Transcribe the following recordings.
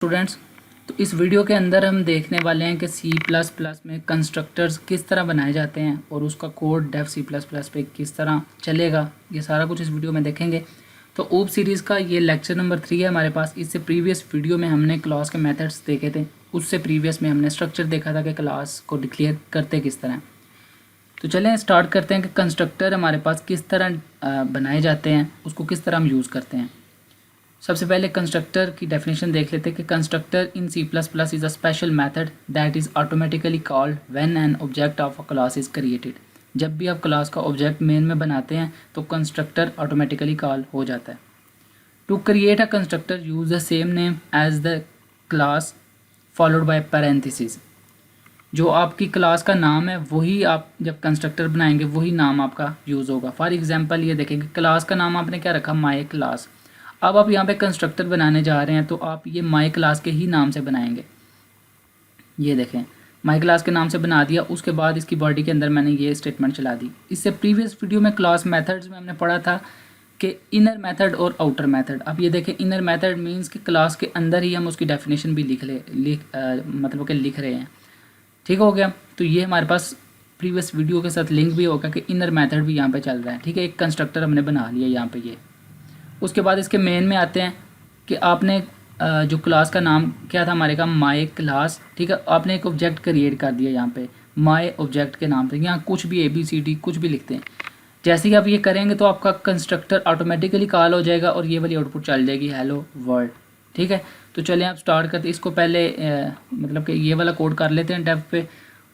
Students, तो इस video के अंदर हम देखने वाले हैं कि C++ में कंस्ट्रक्टर्स किस तरह बनाए जाते हैं और उसका कोड डेव C++ पे किस तरह चलेगा, ये सारा कुछ इस वीडियो में देखेंगे। तो ऊप सीरीज़ का ये लेक्चर नंबर 3 है हमारे पास। इससे प्रीवियस वीडियो में हमने क्लास के मेथड्स देखे थे, उससे प्रीवियस में हमने स्ट्रक्चर देखा था कि क्लास को डिक्लेयर करते किस तरह। तो चलें स्टार्ट करते हैं कि कंस्ट्रक्टर हमारे पास किस तरह बनाए जाते हैं, उसको किस तरह हम यूज़ करते हैं। सबसे पहले कंस्ट्रक्टर की डेफिनेशन देख लेते हैं कि constructor in C++ is a special method that is automatically called when an object of a class is created. जब भी आप क्लास का ऑब्जेक्ट मेन में बनाते हैं तो कंस्ट्रक्टर ऑटोमेटिकली कॉल हो जाता है। To create a constructor use the same name as the class followed by parenthesis. जो आपकी क्लास का नाम है वही आप जब कंस्ट्रक्टर बनाएंगे वही नाम आपका यूज़ होगा। फॉर एग्जांपल ये देखेंगे क्लास का नाम आपने क्या रखा, माई क्लास। अब आप यहाँ पे कंस्ट्रक्टर बनाने जा रहे हैं तो आप ये माई क्लास के ही नाम से बनाएंगे। ये देखें माई क्लास के नाम से बना दिया, उसके बाद इसकी बॉडी के अंदर मैंने ये स्टेटमेंट चला दी। इससे प्रीवियस वीडियो में क्लास मेथड्स में हमने पढ़ा था कि इनर मेथड और आउटर मेथड। अब ये देखें इनर मेथड मीन्स कि क्लास के अंदर ही हम उसकी डेफिनेशन भी मतलब कि लिख रहे हैं। ठीक हो गया। तो ये हमारे पास प्रीवियस वीडियो के साथ लिंक भी होगा कि इनर मेथड भी यहाँ पे चल रहा है। ठीक है, एक कंस्ट्रक्टर हमने बना लिया यहाँ पे ये। उसके बाद इसके मेन में आते हैं कि आपने जो क्लास का नाम क्या था हमारे का, माई क्लास। ठीक है, आपने एक ऑब्जेक्ट क्रिएट कर दिया यहाँ पे माई ऑब्जेक्ट के नाम पे। यहाँ कुछ भी ABCD कुछ भी लिखते हैं। जैसे ही आप ये करेंगे तो आपका कंस्ट्रक्टर ऑटोमेटिकली कॉल हो जाएगा और ये वाली आउटपुट चल जाएगी हेलो वर्ल्ड। ठीक है, तो चलिए आप स्टार्ट करते। इसको पहले मतलब कि ये वाला कोड कर लेते हैं डेव पे,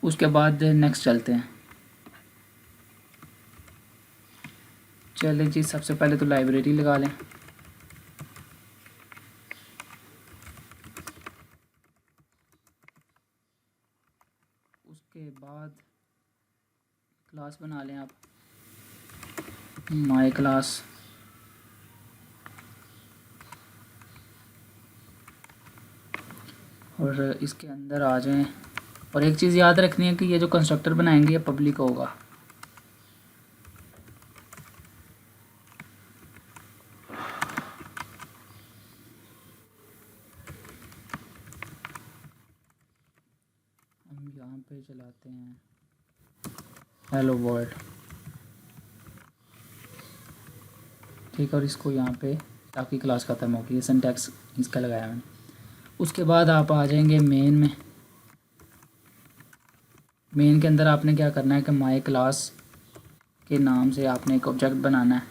उसके बाद नेक्स्ट चलते हैं। चलिए जी, सबसे पहले तो लाइब्रेरी लगा लें। उसके बाद क्लास बना लें आप, माई क्लास। और इसके अंदर आ जाएं। और एक चीज़ याद रखनी है कि ये जो कंस्ट्रक्टर बनाएंगे ये पब्लिक होगा। हम यहाँ पे चलाते हैं हेलो वर्ल्ड। ठीक है, और इसको यहाँ पे ताकि क्लास ख़त्म होगी, ये सिंटैक्स इसका लगाया मैंने। उसके बाद आप आ जाएंगे मेन में। मेन के अंदर आपने क्या करना है कि माई क्लास के नाम से आपने एक ऑब्जेक्ट बनाना है।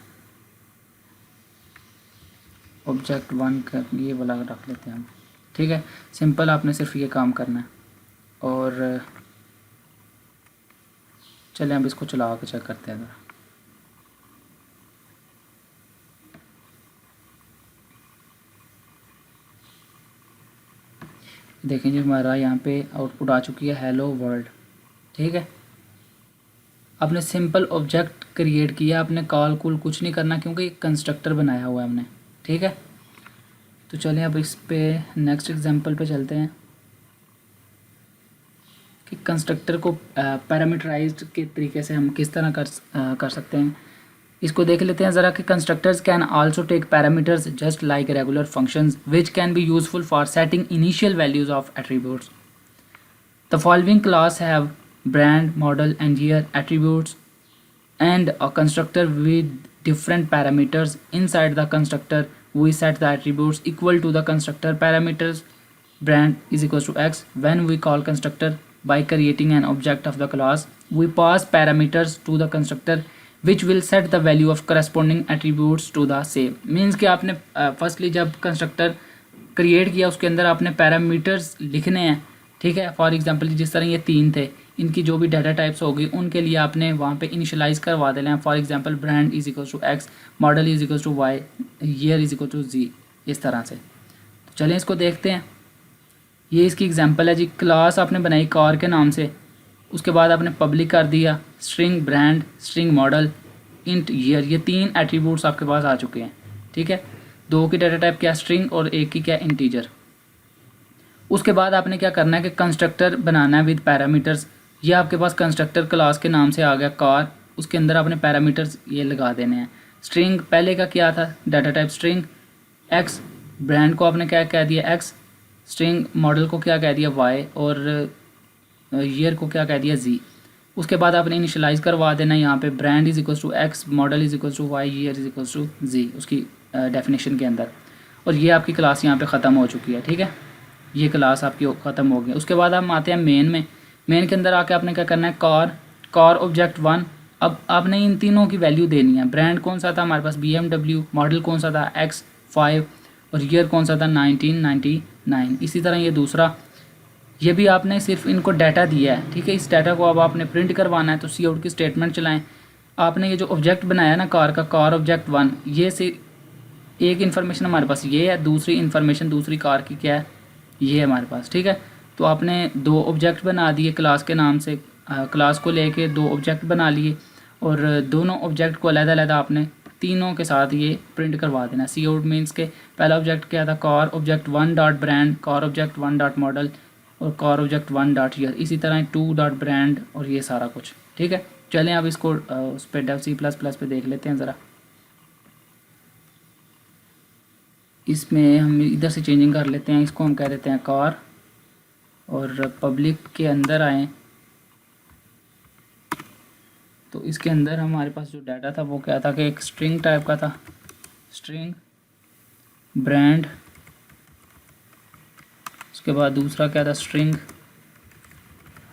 ऑब्जेक्ट 1 का ये वाला रख लेते हैं हम। ठीक है, सिंपल आपने सिर्फ ये काम करना है। और चलें अब इसको चला के चेक करते हैं ज़रा। देखें जी हमारा यहाँ पे आउटपुट आ चुकी है हेलो वर्ल्ड। ठीक है, आपने सिंपल ऑब्जेक्ट क्रिएट किया, आपने कॉल कूल कुछ नहीं करना क्योंकि कंस्ट्रक्टर बनाया हुआ है हमने। ठीक है, तो चलें अब इस पे नेक्स्ट एग्जांपल पे चलते हैं कि कंस्ट्रक्टर को पैरामीटराइज्ड के तरीके से हम किस तरह कर सकते हैं। इसको देख लेते हैं ज़रा कि constructors can also take parameters just like regular functions which can be useful for setting initial values of attributes. The following class have brand, model, and year attributes and a constructor with different parameters. Inside the constructor we set the attributes equal to the constructor parameters. Brand is equals to x. When we call constructor by creating an object of the class, we pass parameters to the constructor which will set the value of corresponding attributes to the same. Means कि आपने firstly जब constructor create किया उसके अंदर आपने parameters लिखने हैं। ठीक है, फॉर एग्जांपल जिस तरह ये 3 थे, इनकी जो भी डाटा टाइप्स होगी उनके लिए आपने वहाँ पे इनिशियलाइज करवा देना है। For example brand is equal to X, model is equal to Y, year is equal to G, इस तरह से। तो चलें इसको देखते हैं। ये इसकी एग्जांपल है जी। क्लास आपने बनाई कार के नाम से, उसके बाद आपने पब्लिक कर दिया string brand, string model, int year. ये 3 एट्रीब्यूट्स आपके पास आ चुके हैं। ठीक है, 2 की डाटा टाइप क्या स्ट्रिंग और 1 की क्या इंटीजर। उसके बाद आपने क्या करना है कि कंस्ट्रक्टर बनाना है विद पैरामीटर्स। ये आपके पास कंस्ट्रक्टर क्लास के नाम से आ गया कार, उसके अंदर आपने पैरामीटर्स ये लगा देने हैं। स्ट्रिंग पहले का क्या था, data type string, x, brand को आपने क्या कह दिया एक्स, स्ट्रिंग मॉडल को क्या कह दिया y और ईयर को क्या कह दिया z। उसके बाद आपने इनिशलाइज करवा देना यहाँ पे brand is equals to x, model is equals to y, year is equals to z उसकी डेफिनेशन के अंदर। और ये आपकी क्लास यहाँ पे ख़त्म हो चुकी है। ठीक है, ये क्लास आपकी ख़त्म हो गई। उसके बाद हम आते हैं मेन में। मेन के अंदर आके आपने क्या करना है, कार ऑब्जेक्ट 1। अब आपने इन तीनों की वैल्यू देनी है। ब्रांड कौन सा था हमारे पास, BMW, मॉडल कौन सा था X5 और ईयर कौन सा था 1999। इसी तरह ये दूसरा, ये भी आपने सिर्फ इनको डाटा दिया है। ठीक है, इस डाटा को अब आपने प्रिंट करवाना है तो सी आउट की स्टेटमेंट चलाएं। आपने ये जो ऑब्जेक्ट बनाया ना कार का, कार ऑब्जेक्ट 1, ये से एक इन्फॉर्मेशन हमारे पास ये है, दूसरी इन्फॉर्मेशन दूसरी कार की क्या है, ये है हमारे पास। ठीक है, तो आपने दो ऑब्जेक्ट बना दिए क्लास के नाम से, क्लास को लेके दो ऑब्जेक्ट बना लिए और दोनों ऑब्जेक्ट को अलग-अलग आपने तीनों के साथ ये प्रिंट करवा देना। सी आउट मीन्स के पहला ऑब्जेक्ट क्या था, car object 1 dot brand, car object 1 dot model और कार ऑब्जेक्ट 1 डॉट ईयर। इसी तरह 2 डॉट ब्रांड और ये सारा कुछ। ठीक है, चलें अब इसको उस पर डेव C++ पे देख लेते हैं ज़रा। इसमें हम इधर से चेंजिंग कर लेते हैं, इसको हम कह देते हैं कार और पब्लिक के अंदर आए तो इसके अंदर हमारे पास जो डाटा था वो क्या था कि एक स्ट्रिंग टाइप का था, स्ट्रिंग ब्रांड। उसके बाद दूसरा क्या था, स्ट्रिंग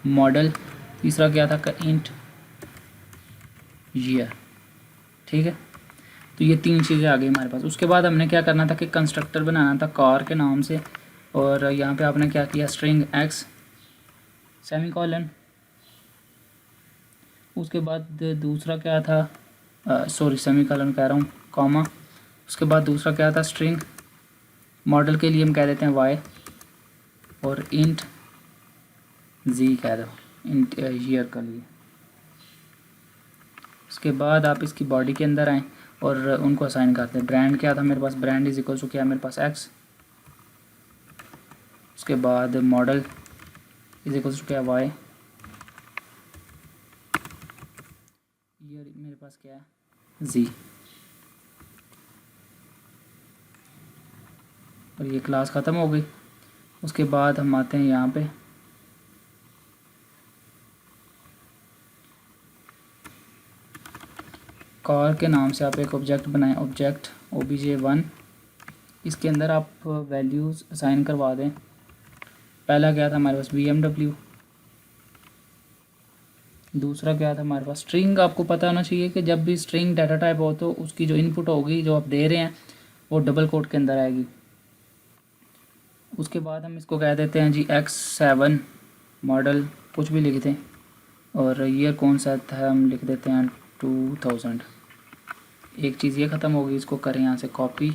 मॉडल। तीसरा क्या था, इंट ईयर। ठीक है, तो ये तीन चीज़ें आ गई हमारे पास। उसके बाद हमने क्या करना था कि कंस्ट्रक्टर बनाना था कार के नाम से और यहाँ पे आपने क्या किया, स्ट्रिंग x सेमीकोलन। उसके बाद दूसरा क्या था, सॉरी सेमीकोलन कह रहा हूँ, कॉमा। उसके बाद दूसरा क्या था, स्ट्रिंग मॉडल के लिए हम कह देते हैं y और इंट z कह दो, इंट ईयर के लिए। उसके बाद आप इसकी बॉडी के अंदर आएँ और उनको असाइन करते हैं। ब्रांड क्या था मेरे पास, ब्रांड इज इक्वल टू क्या मेरे पास x। उसके बाद मॉडल इज इक्वल टू क्या y, ईयर मेरे पास क्या है z। और ये क्लास ख़त्म हो गई। उसके बाद हम आते हैं यहाँ पे कार के नाम से आप एक ऑब्जेक्ट बनाएं, ऑब्जेक्ट obj1। इसके अंदर आप वैल्यूज़ असाइन करवा दें। पहला क्या था हमारे पास, BMW। दूसरा क्या था हमारे पास, स्ट्रिंग। आपको पता होना चाहिए कि जब भी स्ट्रिंग डाटा टाइप हो तो उसकी जो इनपुट होगी जो आप दे रहे हैं वो डबल कोट के अंदर आएगी। उसके बाद हम इसको कह देते हैं जी X7 मॉडल, कुछ भी लिख दें और ईयर कौन सा था हम लिख देते हैं 2000। एक चीज़ ये ख़त्म होगी, इसको करें यहाँ से कॉपी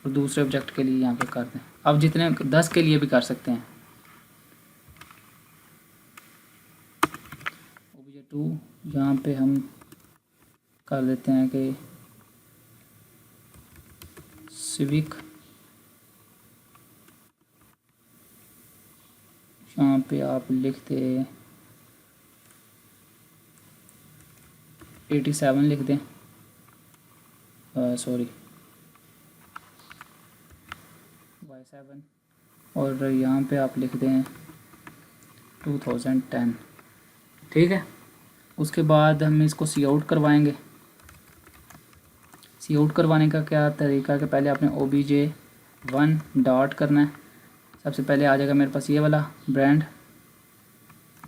और दूसरे ऑब्जेक्ट के लिए यहाँ पे कर दें। अब जितने 10 के लिए भी कर सकते हैं। obj2 यहाँ पे हम कर देते हैं कि सिविक, यहाँ पे आप लिखते 87 लिख दें, सॉरी Y7 और यहाँ पे आप लिख दें 2010। ठीक है, उसके बाद हम इसको सी आउट करवाएंगे। सी आउट करवाने का क्या तरीका है कि पहले आपने obj1 डॉट करना है। सबसे पहले आ जाएगा मेरे पास ये वाला ब्रांड।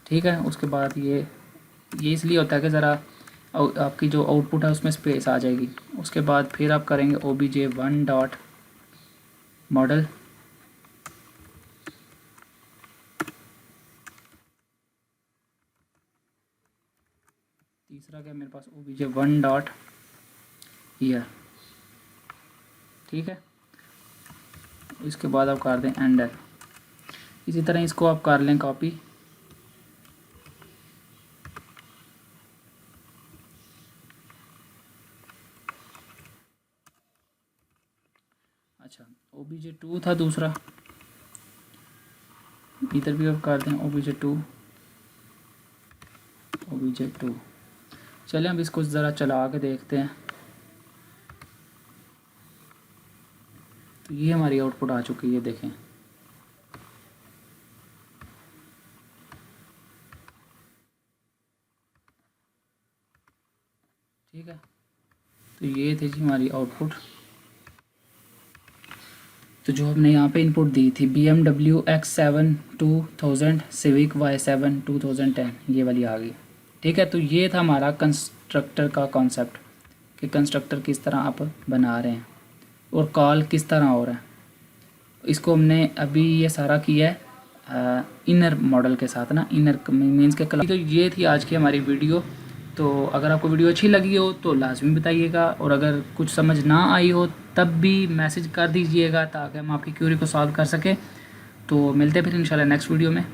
ठीक है, उसके बाद ये इसलिए होता है कि ज़रा आपकी जो आउटपुट है उसमें स्पेस आ जाएगी। उसके बाद फिर आप करेंगे obj1 डॉट मॉडल। तीसरा क्या मेरे पास, obj1 डॉट ईयर। ठीक है, इसके बाद आप कर दें एंडर। इसी तरह इसको आप कर लें कॉपी। अच्छा, obj2 था दूसरा, इधर भी आप कर दें obj2। चलें अब इसको ज़रा चला के देखते हैं। तो तो ये हमारी आउटपुट आ चुकी है, देखें। ठीक है, तो ये थी जी हमारी आउटपुट। तो जो हमने यहाँ पे इनपुट दी थी BMW X7 2000 Civic Y7 2010, ये वाली आ गई। ठीक है, तो ये था हमारा कंस्ट्रक्टर का कॉन्सेप्ट कि कंस्ट्रक्टर किस तरह आप बना रहे हैं और कॉल किस तरह हो रहा है। इसको हमने अभी ये सारा किया है इनर मॉडल के साथ ना, इनर मीन्स के कलर। तो ये थी आज की हमारी वीडियो। तो अगर आपको वीडियो अच्छी लगी हो तो लाजमी बताइएगा, और अगर कुछ समझ ना आई हो तब भी मैसेज कर दीजिएगा ताकि हम आपकी क्यूरी को सॉल्व कर सकें। तो मिलते हैं फिर इंशाल्लाह नेक्स्ट वीडियो में।